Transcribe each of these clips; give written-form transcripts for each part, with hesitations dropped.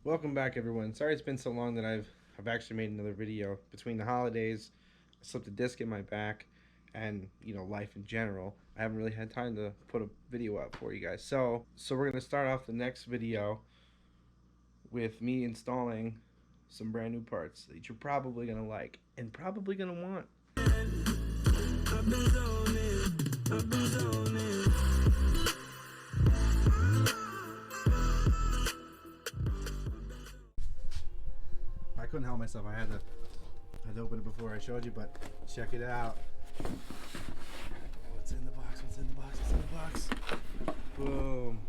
Welcome back, everyone. Sorry it's been so long that I've actually made another video. Between the holidays, I slipped a disc in my back, and life in general, I haven't really had time to put a video up for you guys. So we're gonna start off the next video with me installing some brand new parts that you're probably gonna like and probably gonna want. I couldn't help myself. I had to open it before I showed you, but check it out. What's in the box? What's in the box? What's in the box? Boom.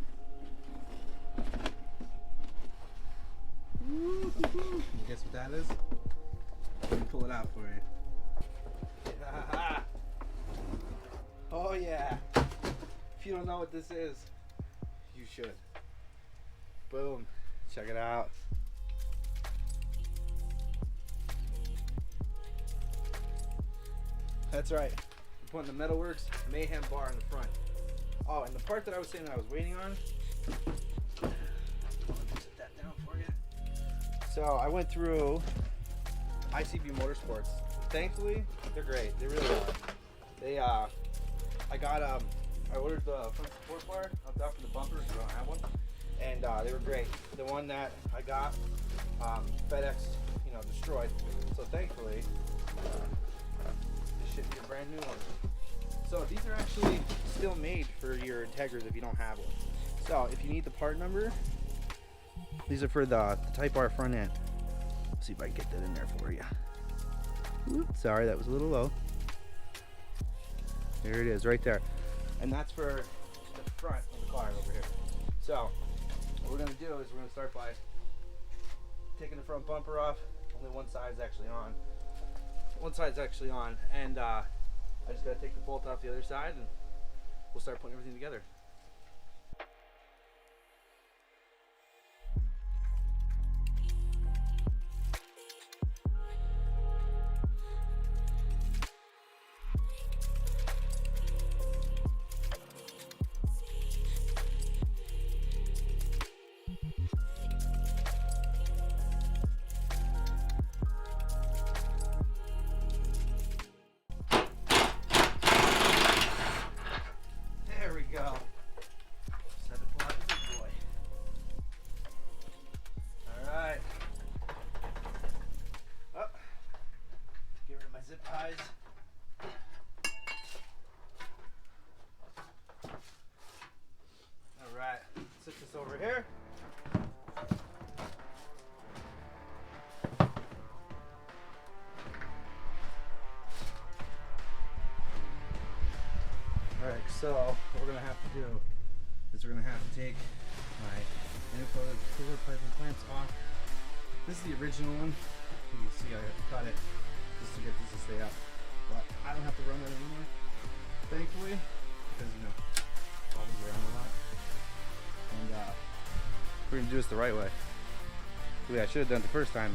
Guess what that is? Let me pull it out for you. Oh yeah. If you don't know what this is, you should. Boom. Check it out. That's right. We're putting the Metal Werkz Mayhem bar in the front. Oh, and the part that I was saying that I was waiting on. Let me set that down for you. So I went through ICB Motorsports. Thankfully, they're great. They really are. They I ordered the front support bar up top for the bumpers. I don't have one, and they were great. The one that I got, FedEx, destroyed. So thankfully. Should be a brand new one. So these are actually still made for your integras if you don't have one. So if you need the part number, these are for the Type R front end. Let's see if I can get that in there for you. Oops, sorry, that was a little low. There it is, right there. And that's for the front of the car over here. So what we're gonna do is we're gonna start by taking the front bumper off. Only one side is actually on. One side's actually on, and I just gotta take the bolt off the other side, and we'll start putting everything together. Go. Just had to pull out the big boy. Alright. Oh. Get rid of my zip ties. Alright. Set this over here. Alright, so what we're going to have to do is we're going to have to take my intercooler pipe and clamps off. This is the original one. You can see I cut it just to get this to stay up. But I don't have to run that anymore, thankfully, because it bobbles around a lot. And we're going to do this the right way. The way I should have done it the first time.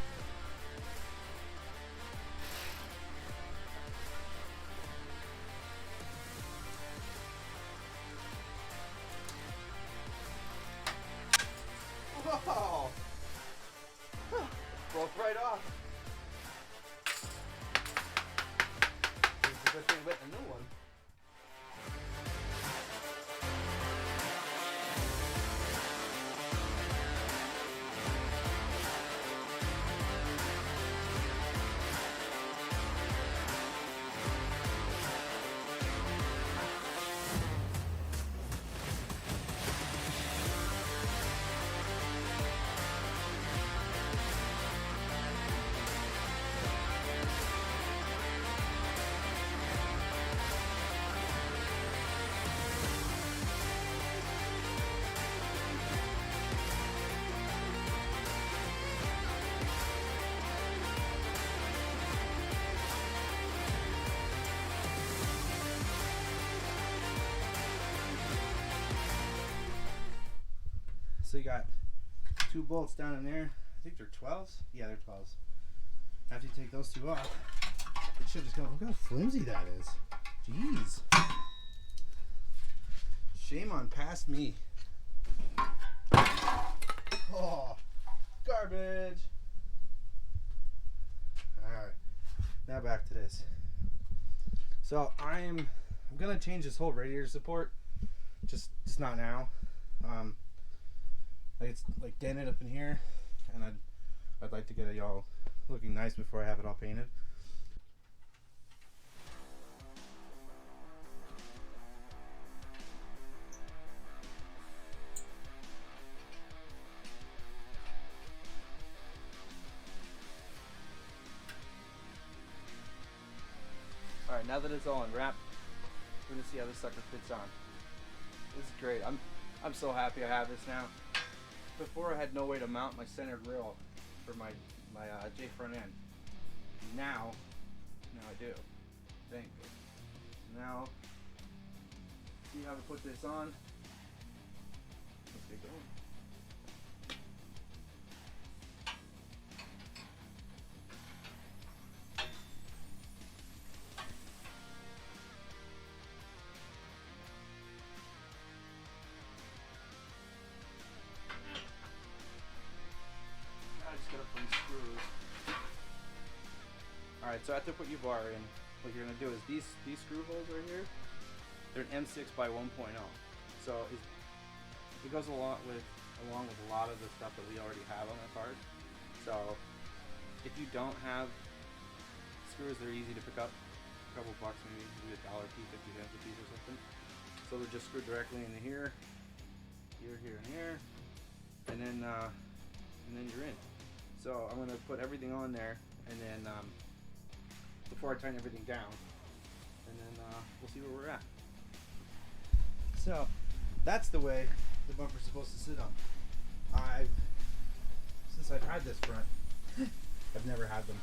Oh! Broke right off. It's a good thing with the new one. So you got two bolts down in there. I think they're 12s. Yeah, they're 12s. After you take those two off, it should just go. Look how flimsy that is. Jeez. Shame on past me. Oh, back to this. So I'm gonna change this whole radiator support. Just not now. Like it's like dented up in here, and I'd like to get it all looking nice before I have it all painted. Alright, now that it's all unwrapped, we're gonna see how this sucker fits on. This is great. I'm so happy I have this now. Before I had no way to mount my center grill for my J front end. Now I do. Thank you. Now, see how to put this on. Let's get going. Alright, so after put your bar in, what you're going to do is these screw holes right here, they're an M6 by 1.0. So it goes along with a lot of the stuff that we already have on the card. So if you don't have screws, they're easy to pick up. A couple bucks, maybe $1 a piece, 50 cents a piece or something. So they're just screwed directly into here, here, and here, and then you're in. So I'm going to put everything on there, and then before I tighten everything down, and then we'll see where we're at. So that's the way the bumper's supposed to sit on. Since I've had this front, I've never had them.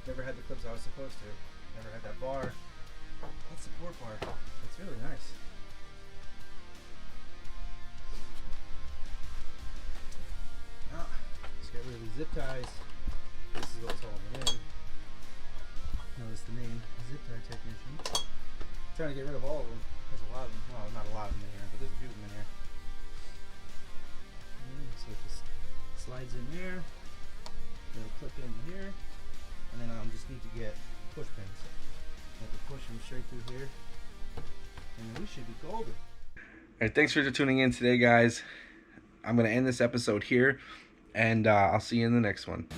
Never had the clips I was supposed to. Never had that bar. That support bar. It's really nice. Now, let's get rid of these zip ties. This is what's holding it in. Notice the name, zip tie technician. I'm trying to get rid of all of them. There's a lot of them. Well, not a lot of them in here, but there's a few of them in here. So it just slides in here. It'll clip in here, and then I'll just need to get push pins. I have to push them straight through here, and then we should be golden. All right, thanks for tuning in today, guys. I'm gonna end this episode here, and I'll see you in the next one.